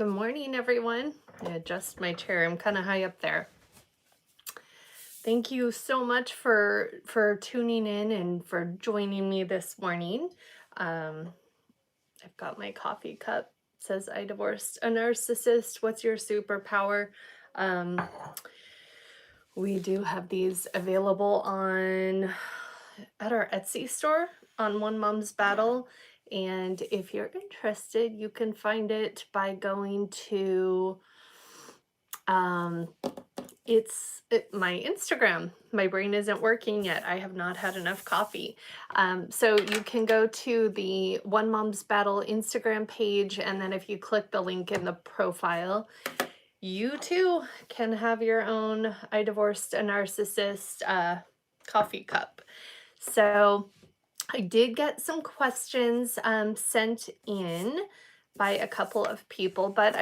Good morning, everyone. I adjust my chair. I'm kind of high up there. Thank you so much for tuning in and for joining me this morning. Um, I've got my coffee cup. It says I divorced a narcissist. What's your superpower? Um, we do have these available on at our Etsy store on One Mom's Battle. And if you're interested, you can find it by going to um my Instagram. My brain isn't working yet. I have not had enough coffee. So you can go to the One Mom's Battle Instagram page, and then if you click the link in the profile, you too can have your own I Divorced a Narcissist coffee cup. So I did get some questions sent in by a couple of people, but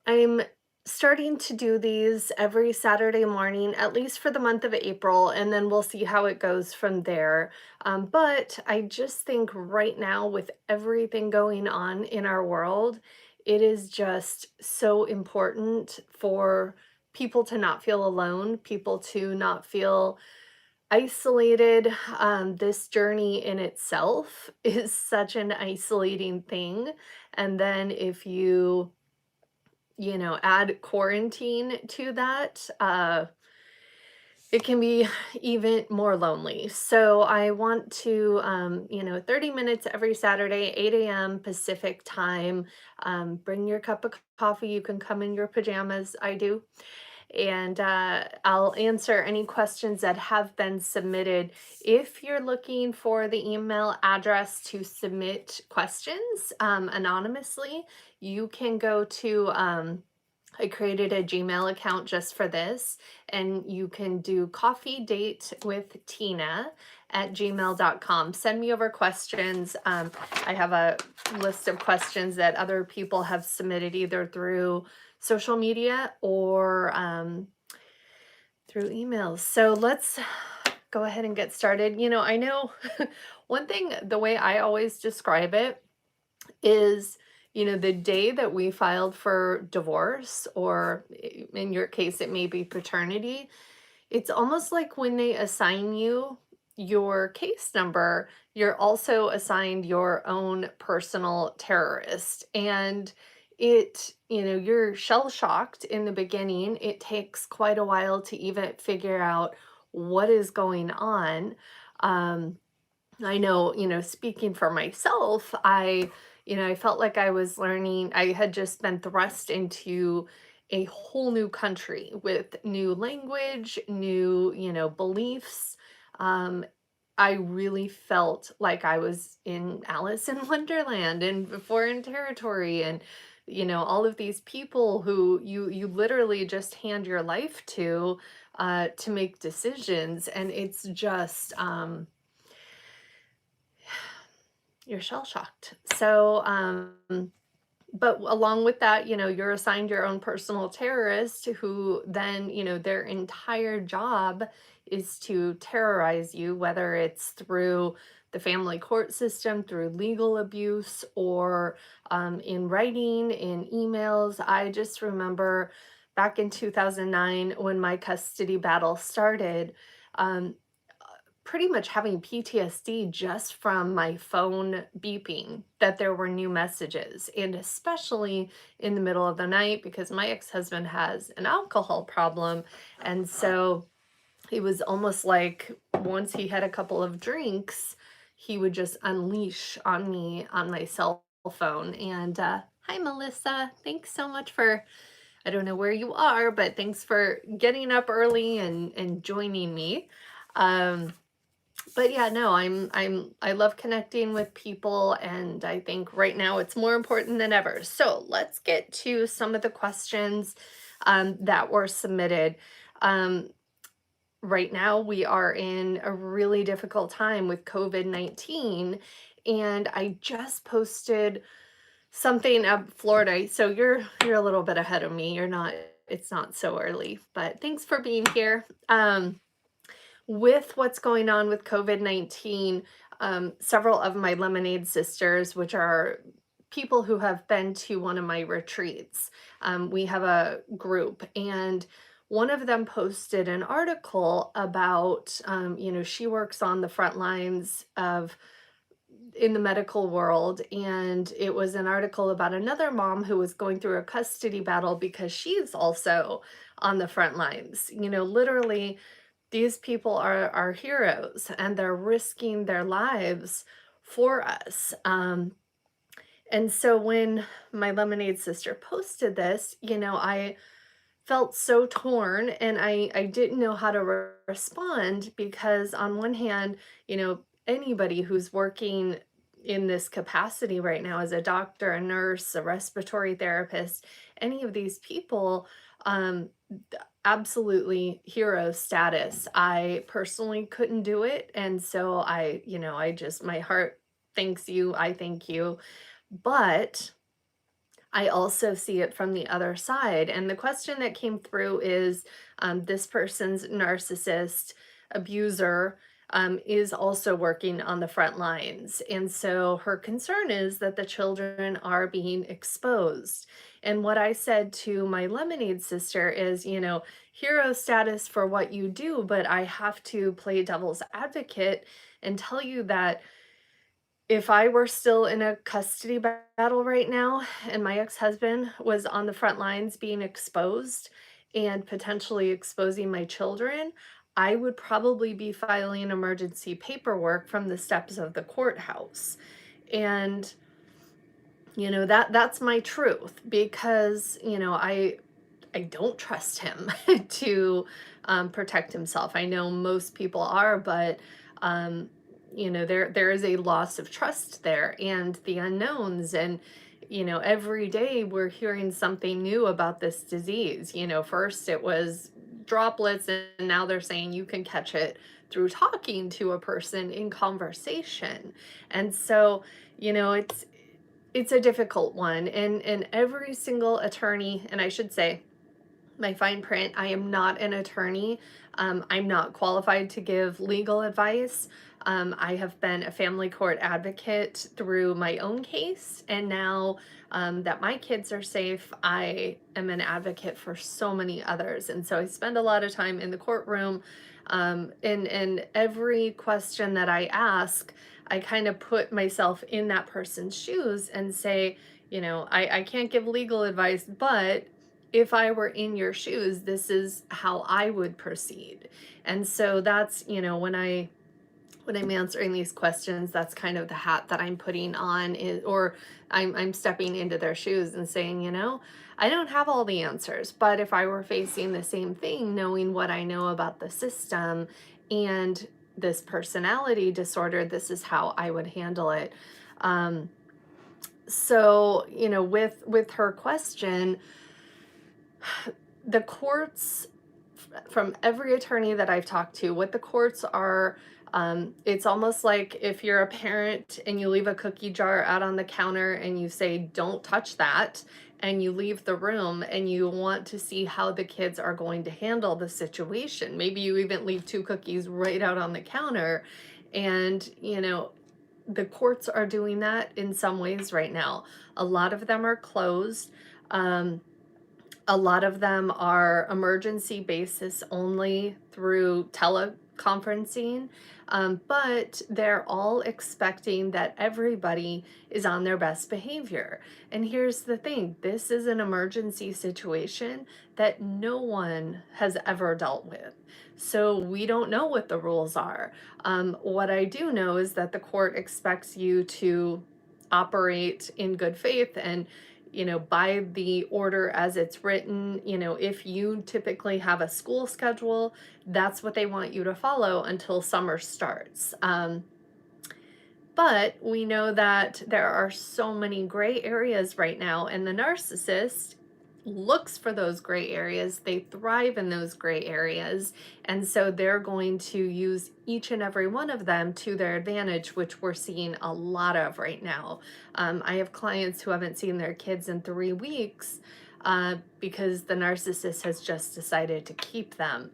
I'm starting to do these every Saturday morning, at least for the month of April, and then we'll see how it goes from there. But I just think right now, with everything going on in our world, it is just so important for people to not feel alone, people to not feel isolated. This journey in itself is such an isolating thing. And then if add quarantine to that, it can be even more lonely. So I want to, 30 minutes every Saturday, 8 a.m. Pacific time. Bring your cup of coffee. You can come in your pajamas. I do. And I'll answer any questions that have been submitted. If you're looking for the email address to submit questions anonymously, you can go to I created a Gmail account just for this, and you can do coffee date with Tina at gmail.com. Send me over questions. I have a list of questions that other people have submitted either through social media or through emails. So let's go ahead and get started. I know one thing, the way I always describe it is, the day that we filed for divorce, or in your case, it may be paternity, it's almost like when they assign you your case number, you're also assigned your own personal terrorist. And you're shell shocked in the beginning. It takes quite a while to even figure out what is going on. I know, speaking for myself, I felt like I was learning. I had just been thrust into a whole new country with new language, new, beliefs. Um, I really felt like I was in Alice in Wonderland and foreign territory, and all of these people who you literally just hand your life to make decisions, and it's just you're shell shocked. So, but along with that, you're assigned your own personal terrorist who then, their entire job is to terrorize you, whether it's through the family court system, through legal abuse, or in writing, in emails. I just remember back in 2009 when my custody battle started. Um, Pretty much having PTSD just from my phone beeping that there were new messages, and especially in the middle of the night because my ex-husband has an alcohol problem. And so it was almost like once he had a couple of drinks, he would just unleash on me on my cell phone. And hi, Melissa. Thanks so much for, I don't know where you are, but thanks for getting up early and joining me. But yeah, no, I love connecting with people, and I think right now it's more important than ever. So let's get to some of the questions that were submitted. Um, right now we are in a really difficult time with COVID-19, and I just posted something of Florida. So you're a little bit ahead of me. It's not so early, but thanks for being here. With what's going on with COVID-19, several of my Lemonade sisters, which are people who have been to one of my retreats. We have a group, and one of them posted an article about, she works on the front lines of in the medical world, and it was an article about another mom who was going through a custody battle because she's also on the front lines. Literally, these people are heroes, and they're risking their lives for us. And so when my lemonade sister posted this, I felt so torn, and I didn't know how to respond, because on one hand, anybody who's working in this capacity right now as a doctor, a nurse, a respiratory therapist, any of these people, absolutely hero status. I personally couldn't do it, and so I just, my heart thanks you. I thank you. But I also see it from the other side. And the question that came through is, this person's narcissist abuser is also working on the front lines. And so her concern is that the children are being exposed. And what I said to my lemonade sister is, hero status for what you do, but I have to play devil's advocate and tell you that if I were still in a custody battle right now and my ex-husband was on the front lines being exposed and potentially exposing my children, I would probably be filing emergency paperwork from the steps of the courthouse. And that's my truth, because I don't trust him to protect himself. I know most people are, but there is a loss of trust there, and the unknowns. And every day we're hearing something new about this disease. First it was droplets, and now they're saying you can catch it through talking to a person in conversation. And so it's a difficult one, and every single attorney, and I should say, my fine print, I am not an attorney. I'm not qualified to give legal advice. I have been a family court advocate through my own case, and now that my kids are safe, I am an advocate for so many others. And so I spend a lot of time in the courtroom, and every question that I ask, I kind of put myself in that person's shoes and say, I can't give legal advice, but if I were in your shoes, this is how I would proceed. And so that's, when I'm answering these questions, that's kind of the hat that I'm putting on, or I'm stepping into their shoes and saying, I don't have all the answers, but if I were facing the same thing, knowing what I know about the system and this personality disorder, this is how I would handle it. So, with her question, the courts, from every attorney that I've talked to, what the courts are, it's almost like if you're a parent and you leave a cookie jar out on the counter and you say, don't touch that, and you leave the room and you want to see how the kids are going to handle the situation. Maybe you even leave 2 cookies right out on the counter. And, the courts are doing that in some ways right now. A lot of them are closed. A lot of them are emergency basis only through teleconferencing, but they're all expecting that everybody is on their best behavior. And here's the thing, this is an emergency situation that no one has ever dealt with. So we don't know what the rules are. What I do know is that the court expects you to operate in good faith and by the order as it's written. If you typically have a school schedule, that's what they want you to follow until summer starts. But we know that there are so many gray areas right now, and the narcissist looks for those gray areas. They thrive in those gray areas. And so they're going to use each and every one of them to their advantage, which we're seeing a lot of right now. I have clients who haven't seen their kids in 3 weeks because the narcissist has just decided to keep them.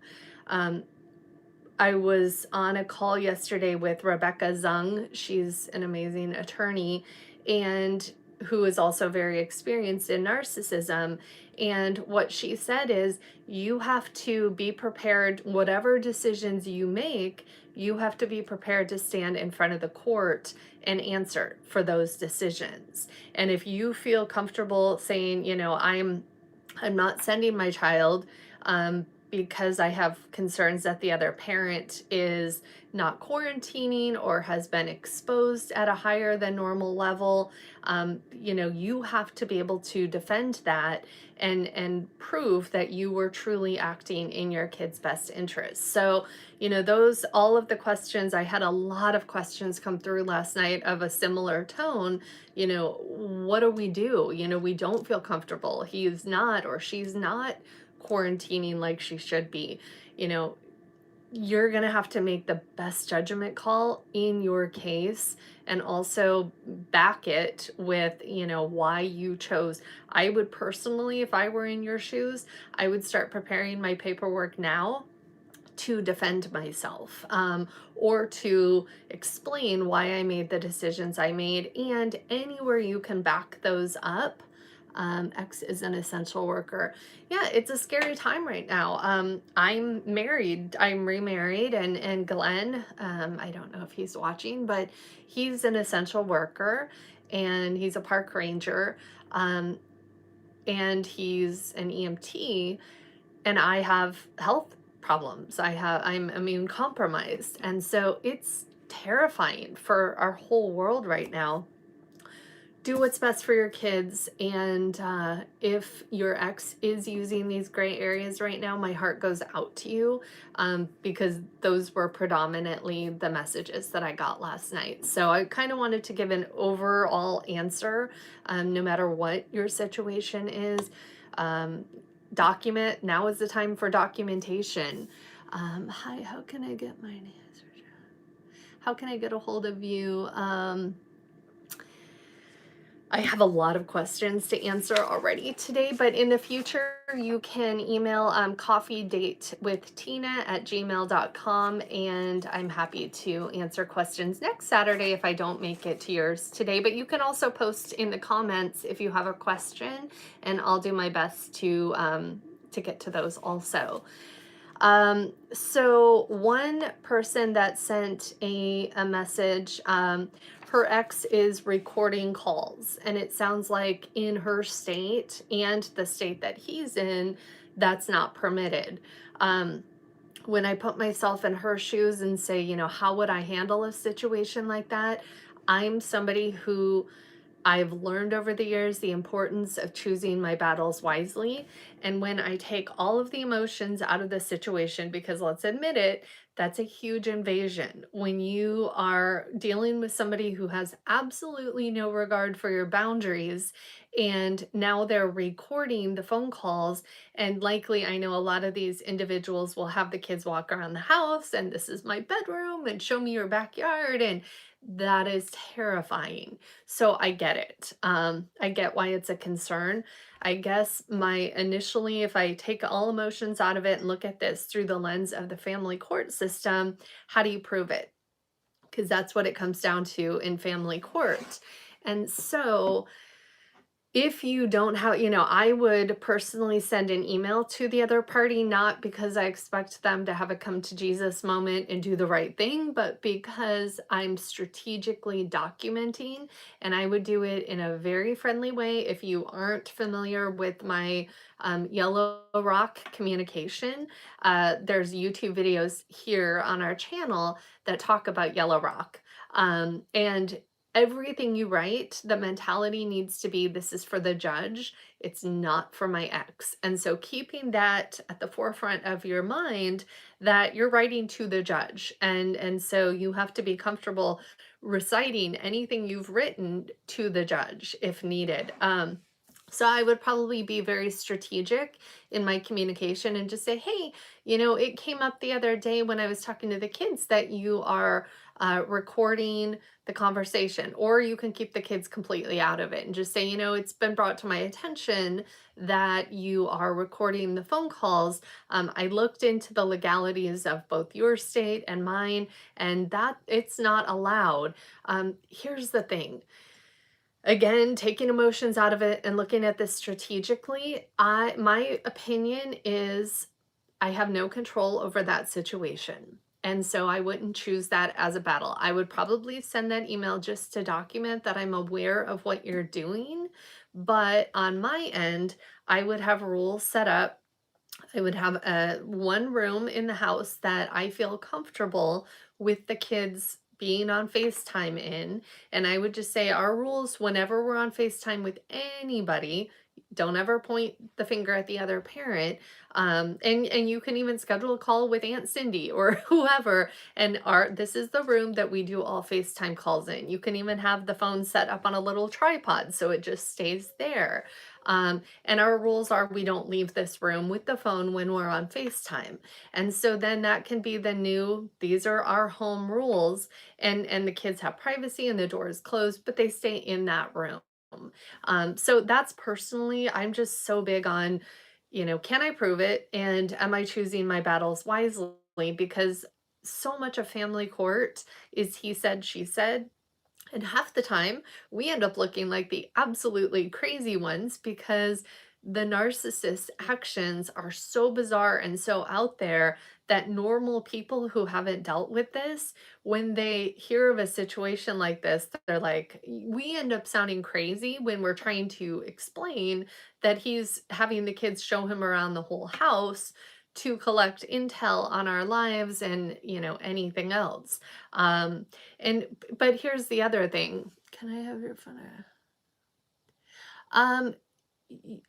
I was on a call yesterday with Rebecca Zung. She's an amazing attorney, and who is also very experienced in narcissism. And what she said is, you have to be prepared, whatever decisions you make, you have to be prepared to stand in front of the court and answer for those decisions. And if you feel comfortable saying, I'm not sending my child because I have concerns that the other parent is not quarantining or has been exposed at a higher than normal level. You have to be able to defend that and prove that you were truly acting in your kid's best interest. So, those all of the questions, I had a lot of questions come through last night of a similar tone. What do we do? We don't feel comfortable. He's not, or she's not quarantining like she should be. You know, you're going to have to make the best judgment call in your case, and also back it with, why you chose. I would personally, if I were in your shoes, I would start preparing my paperwork now to defend myself, or to explain why I made the decisions I made. And anywhere you can back those up, X is an essential worker. Yeah, it's a scary time right now. I'm married, I'm remarried, and Glenn, I don't know if he's watching, but he's an essential worker and he's a park ranger, and he's an EMT, and I have health problems. I'm immune compromised. And so it's terrifying for our whole world right now. Do what's best for your kids. And if your ex is using these gray areas right now, my heart goes out to you, because those were predominantly the messages that I got last night. So I kind of wanted to give an overall answer, no matter what your situation is. Document. Now is the time for documentation. Hi, how can I get my answer? How can I get a hold of you? I have a lot of questions to answer already today, but in the future, you can email coffeedatewithtina@gmail.com, and I'm happy to answer questions next Saturday if I don't make it to yours today. But you can also post in the comments if you have a question, and I'll do my best to get to those also. So one person that sent a message, her ex is recording calls, and it sounds like in her state and the state that he's in, that's not permitted. When I put myself in her shoes and say, how would I handle a situation like that? I'm somebody who, I've learned over the years the importance of choosing my battles wisely. And when I take all of the emotions out of the situation, because let's admit it, that's a huge invasion. When you are dealing with somebody who has absolutely no regard for your boundaries, and now they're recording the phone calls, and likely, I know a lot of these individuals will have the kids walk around the house, and this is my bedroom, and show me your backyard, and that is terrifying. So I get it. I get why it's a concern. I guess initially, if I take all emotions out of it and look at this through the lens of the family court system, how do you prove it? Because that's what it comes down to in family court. And so if you don't have, I would personally send an email to the other party, not because I expect them to have a come to Jesus moment and do the right thing, but because I'm strategically documenting, and I would do it in a very friendly way. If you aren't familiar with my Yellow Rock communication, there's YouTube videos here on our channel that talk about Yellow Rock. And everything you write, the mentality needs to be, this is for the judge, it's not for my ex. And so keeping that at the forefront of your mind, that you're writing to the judge. And so you have to be comfortable reciting anything you've written to the judge if needed. So I would probably be very strategic in my communication and just say, hey, it came up the other day when I was talking to the kids that you are recording the conversation, or you can keep the kids completely out of it and just say, it's been brought to my attention that you are recording the phone calls. I looked into the legalities of both your state and mine, and that it's not allowed. Here's the thing. Again, taking emotions out of it and looking at this strategically, my opinion is I have no control over that situation. And so I wouldn't choose that as a battle. I would probably send that email just to document that I'm aware of what you're doing. But on my end, I would have rules set up. I would have a one room in the house that I feel comfortable with the kids being on FaceTime in. And I would just say our rules whenever we're on FaceTime with anybody, don't ever point the finger at the other parent. And you can even schedule a call with Aunt Cindy or whoever. And our this is the room that we do all FaceTime calls in. You can even have the phone set up on a little tripod so it just stays there. And our rules are we don't leave this room with the phone when we're on FaceTime. And so then that can be the new, these are our home rules. And the kids have privacy and the door is closed, but they stay in that room. So that's personally, I'm just so big on, can I prove it? And am I choosing my battles wisely? Because so much of family court is he said, she said. And half the time, we end up looking like the absolutely crazy ones because the narcissist actions are so bizarre and so out there that normal people who haven't dealt with this, when they hear of a situation like this, they're like, we end up sounding crazy when we're trying to explain that he's having the kids show him around the whole house to collect intel on our lives and, anything else. Um, and but here's the other thing. Can I have your phone? Um,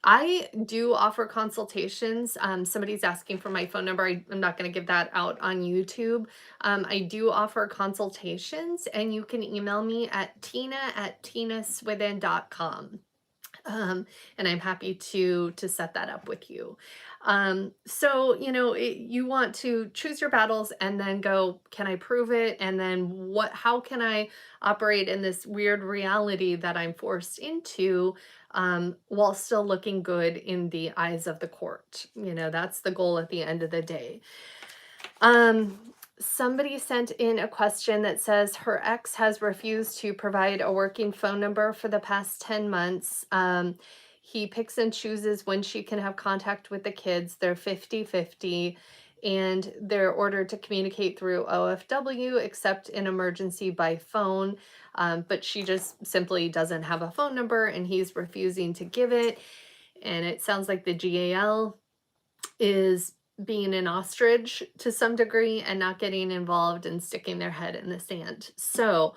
I do offer consultations. Somebody's asking for my phone number. I'm not going to give that out on YouTube. I do offer consultations, and you can email me at tina@tinaswithin.com. And I'm happy to set that up with you. So you want to choose your battles and then go, can I prove it? And then how can I operate in this weird reality that I'm forced into, while still looking good in the eyes of the court? That's the goal at the end of the day. Um, Somebody sent in a question that says her ex has refused to provide a working phone number for the past 10 months. He picks and chooses when she can have contact with the kids. They're 50-50, and they're ordered to communicate through OFW except in emergency by phone. But she just simply doesn't have a phone number and he's refusing to give it. And it sounds like the GAL is being an ostrich to some degree and not getting involved and sticking their head in the sand. So,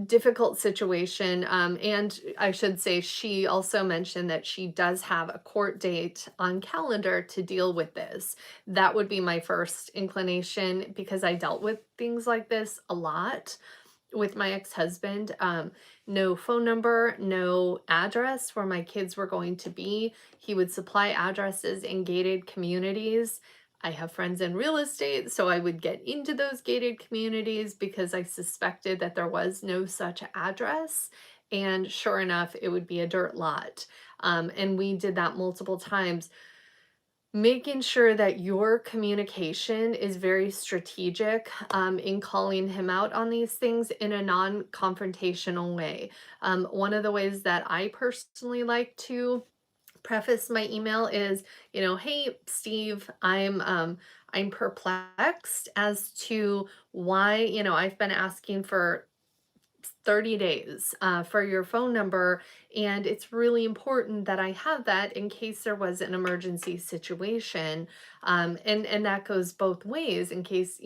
difficult situation. And I should say, she also mentioned that she does have a court date on calendar to deal with this. That would be my first inclination because I dealt with things like this a lot with my ex-husband. No phone number, no address where my kids were going to be. He would supply addresses in gated communities. I have friends in real estate, so I would get into those gated communities because I suspected that there was no such address. And sure enough, it would be a dirt lot. And we did that multiple times. Making sure that your communication is very strategic, in calling him out on these things in a non-confrontational way. One of the ways that I personally like to preface my email is, hey Steve, I'm perplexed as to why, I've been asking for 30 days for your phone number. And it's really important that I have that in case there was an emergency situation. And that goes both ways in case,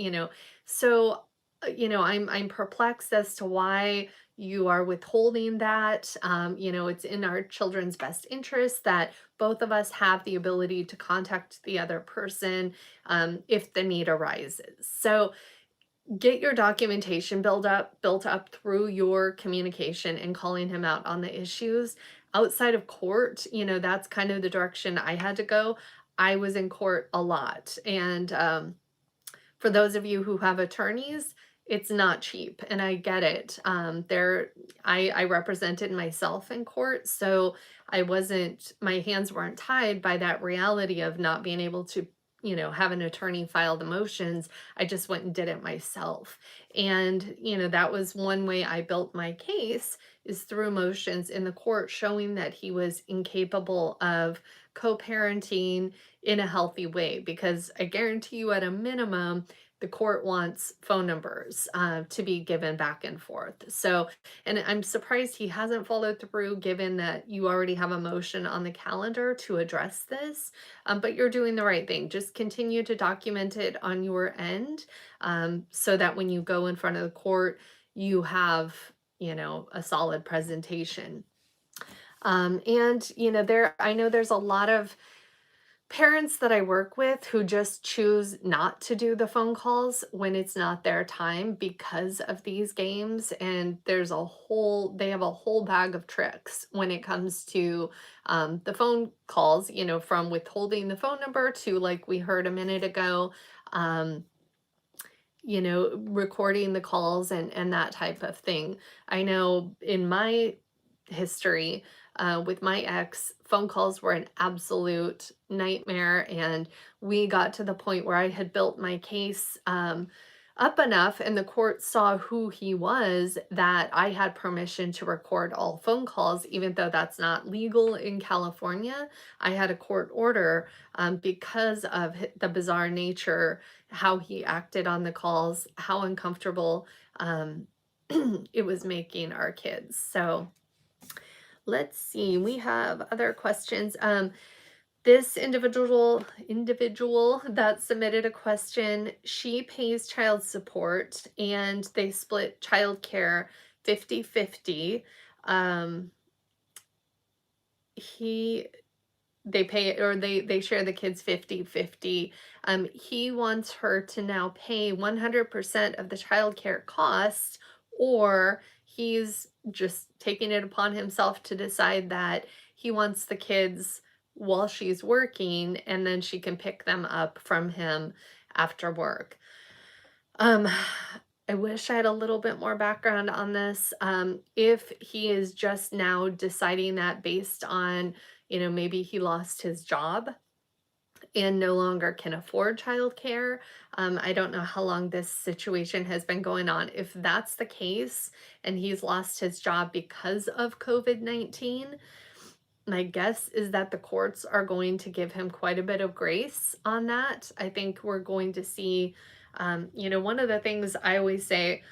so, I'm perplexed as to why you are withholding that. It's in our children's best interest that both of us have the ability to contact the other person, if the need arises. So, get your documentation built up through your communication and calling him out on the issues. Outside of court, that's kind of the direction I had to go. I was in court a lot. And for those of you who have attorneys, it's not cheap, and I get it. I represented myself in court, so my hands weren't tied by that reality of not being able to have an attorney file the motions. I just went and did it myself. And, that was one way I built my case, is through motions in the court showing that he was incapable of co-parenting in a healthy way. Because I guarantee you, at a minimum, the court wants phone numbers to be given back and forth. So, and I'm surprised he hasn't followed through, given that you already have a motion on the calendar to address this. But you're doing the right thing. Just continue to document it on your end, so that when you go in front of the court, you have, a solid presentation. And, I know there's a lot of parents that I work with who just choose not to do the phone calls when it's not their time because of these games. And they have a whole bag of tricks when it comes to the phone calls, from withholding the phone number to, like we heard a minute ago, um, recording the calls and that type of thing. I know in my history, with my ex, phone calls were an absolute nightmare. And we got to the point where I had built my case up enough, and the court saw who he was, that I had permission to record all phone calls, even though that's not legal in California. I had a court order because of the bizarre nature, how he acted on the calls, how uncomfortable it was making our kids. So let's see, we have other questions. This individual that submitted a question, she pays child support and they split childcare 50-50. Um, he they pay, or they share the kids 50-50. He wants her to now pay 100% of the childcare cost, or he's just taking it upon himself to decide that he wants the kids while she's working, and then she can pick them up from him after work. Um, I wish I had a little bit more background on this. If he is just now deciding that based on, maybe he lost his job and no longer can afford childcare. I don't know how long this situation has been going on. If that's the case and he's lost his job because of COVID-19, my guess is that the courts are going to give him quite a bit of grace on that. I think we're going to see, one of the things I always say,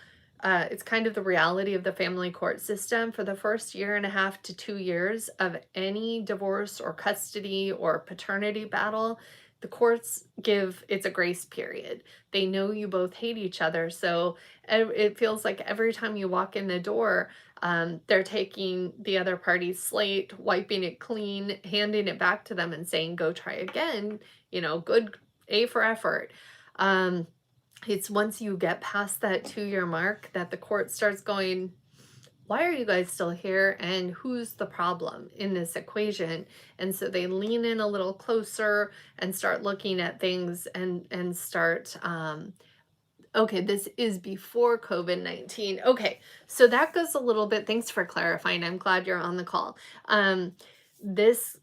it's kind of the reality of the family court system. For the first year and a half to 2 years of any divorce or custody or paternity battle, the courts it's a grace period. They know you both hate each other. So it feels like every time you walk in the door, they're taking the other party's slate, wiping it clean, handing it back to them and saying, go try again, good A for effort. It's once you get past that 2-year mark that the court starts going, why are you guys still here? And who's the problem in this equation? And so they lean in a little closer and start looking at things and start, okay, this is before COVID-19. Okay, so that goes a little bit, thanks for clarifying. I'm glad you're on the call. This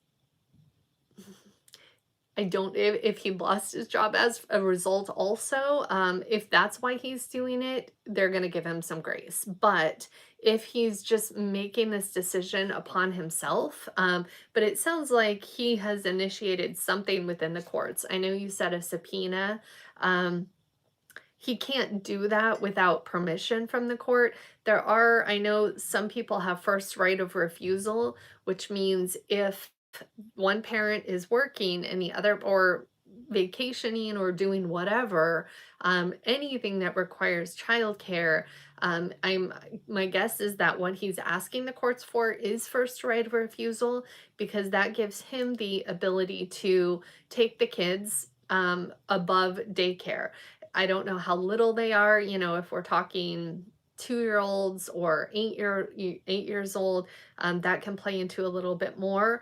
I don't, if he lost his job as a result also, if that's why he's doing it, they're going to give him some grace. But if he's just making this decision upon himself, but it sounds like he has initiated something within the courts. I know you said a subpoena. He can't do that without permission from the court. I know some people have first right of refusal, which means if one parent is working and the other, or vacationing or doing whatever, anything that requires childcare, my guess is that what he's asking the courts for is first right of refusal, because that gives him the ability to take the kids above daycare. I don't know how little they are, if we're talking 2-year-olds or 8 years old, that can play into a little bit more.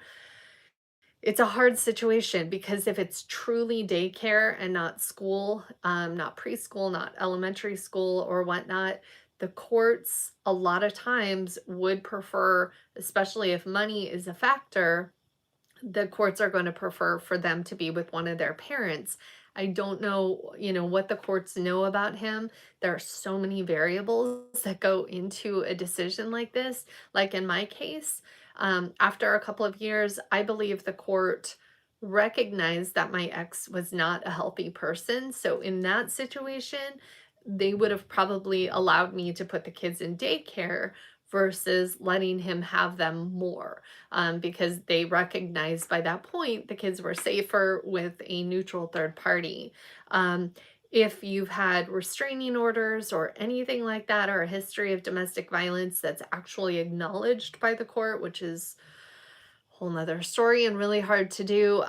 It's a hard situation because if it's truly daycare and not school, not preschool, not elementary school or whatnot, the courts a lot of times would prefer, especially if money is a factor, the courts are going to prefer for them to be with one of their parents. I don't know, what the courts know about him. There are so many variables that go into a decision like this. Like in my case, after a couple of years, I believe the court recognized that my ex was not a healthy person. So in that situation, they would have probably allowed me to put the kids in daycare versus letting him have them more, because they recognized by that point the kids were safer with a neutral third party. Um, if you've had restraining orders or anything like that, or a history of domestic violence that's actually acknowledged by the court, which is a whole nother story and really hard to do,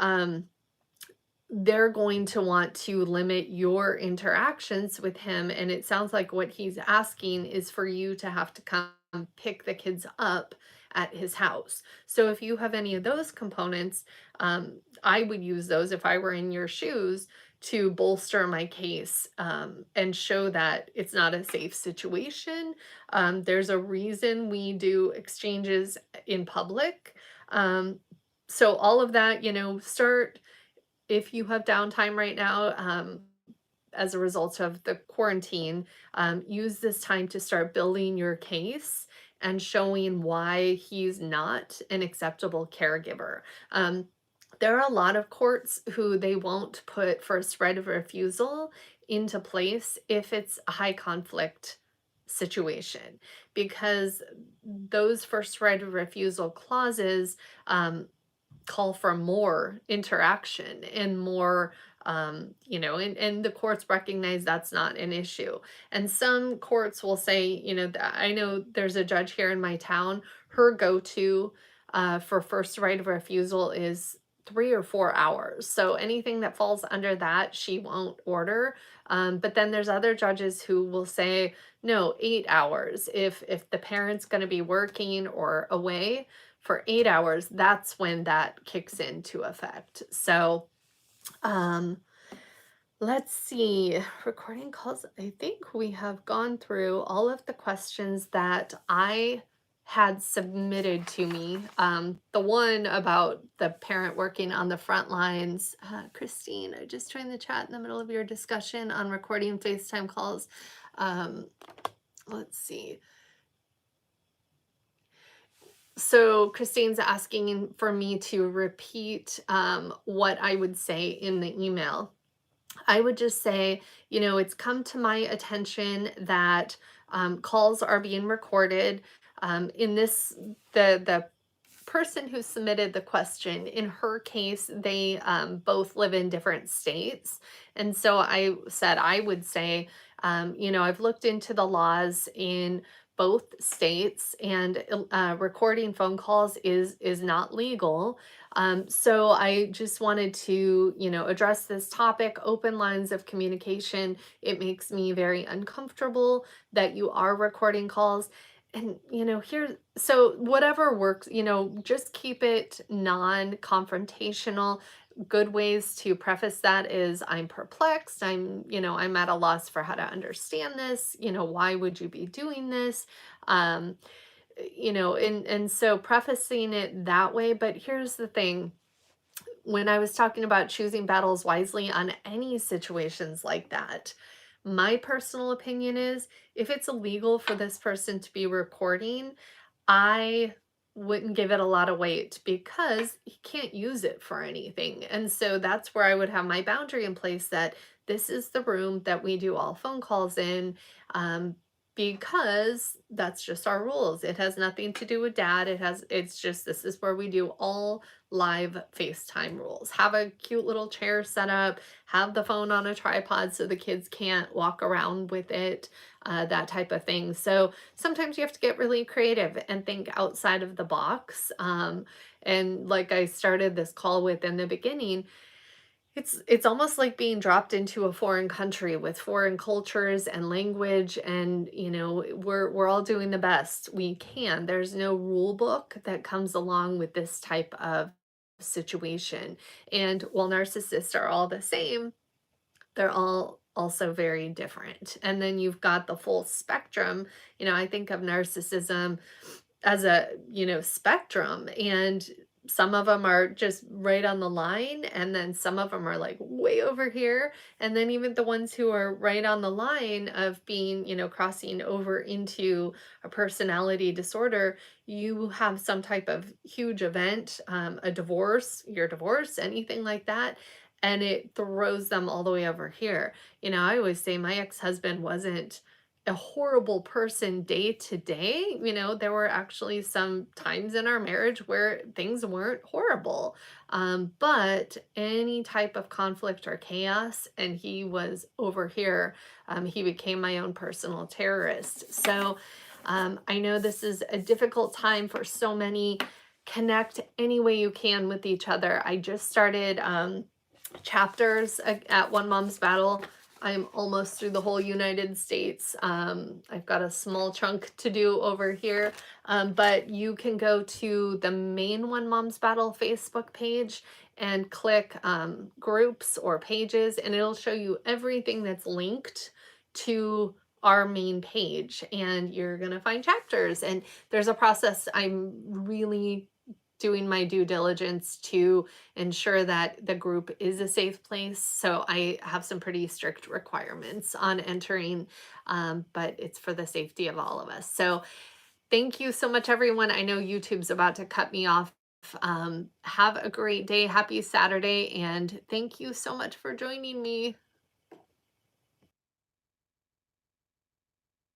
they're going to want to limit your interactions with him. And it sounds like what he's asking is for you to have to come pick the kids up at his house. So if you have any of those components, I would use those if I were in your shoes to bolster my case, and show that it's not a safe situation. There's a reason we do exchanges in public. Um, so all of that, start if you have downtime right now, as a result of the quarantine, use this time to start building your case and showing why he's not an acceptable caregiver. Um, there are a lot of courts who they won't put first right of refusal into place if it's a high conflict situation, because those first right of refusal clauses, call for more interaction and more, and the courts recognize that's not an issue. And some courts will say, I know there's a judge here in my town, her go-to for first right of refusal is 3 or 4 hours. So anything that falls under that, she won't order. But then there's other judges who will say, no, 8 hours. If the parent's going to be working or away for 8 hours, that's when that kicks into effect. So, um, let's see. Recording calls. I think we have gone through all of the questions that I had submitted to me. The one about the parent working on the front lines. Christine, I just joined the chat in the middle of your discussion on recording FaceTime calls. Um, let's see. So Christine's asking for me to repeat what I would say in the email. I would just say, it's come to my attention that calls are being recorded. In this, the person who submitted the question, in her case, they both live in different states. And so I said, I would say, I've looked into the laws in both states, and recording phone calls is not legal. So I just wanted to, address this topic, open lines of communication. It makes me very uncomfortable that you are recording calls. And, here, so whatever works, just keep it non-confrontational. Good ways to preface that is, I'm perplexed. I'm at a loss for how to understand this. Why would you be doing this? Um, and so prefacing it that way. But here's the thing, when I was talking about choosing battles wisely on any situations like that, my personal opinion is, if it's illegal for this person to be recording, I wouldn't give it a lot of weight because he can't use it for anything. And so that's where I would have my boundary in place, that this is the room that we do all phone calls in, because that's just our rules. It has nothing to do with dad. It's just, this is where we do all live FaceTime rules. Have a cute little chair set up, have the phone on a tripod so the kids can't walk around with it, that type of thing. So sometimes you have to get really creative and think outside of the box. And like I started this call with in the beginning, it's almost like being dropped into a foreign country with foreign cultures and language, and we're all doing the best we can. There's no rule book that comes along with this type of situation. And while narcissists are all the same, they're all also very different. And then you've got the full spectrum. I think of narcissism as a, spectrum, and some of them are just right on the line, and then some of them are like way over here. And then even the ones who are right on the line of being, crossing over into a personality disorder, you have some type of huge event, a divorce, your divorce, anything like that. And it throws them all the way over here. I always say my ex-husband wasn't a horrible person day to day. There were actually some times in our marriage where things weren't horrible. But any type of conflict or chaos, and he was over here, he became my own personal terrorist. So I know this is a difficult time for so many. Connect any way you can with each other. I just started chapters at One Mom's Battle. I'm almost through the whole United States. I've got a small chunk to do over here, but you can go to the main One Mom's Battle Facebook page and click groups or pages, and it'll show you everything that's linked to our main page, and you're gonna find chapters. And there's a process. I'm really doing my due diligence to ensure that the group is a safe place. So I have some pretty strict requirements on entering, but it's for the safety of all of us. So thank you so much, everyone. I know YouTube's about to cut me off. Have a great day. Happy Saturday. And thank you so much for joining me.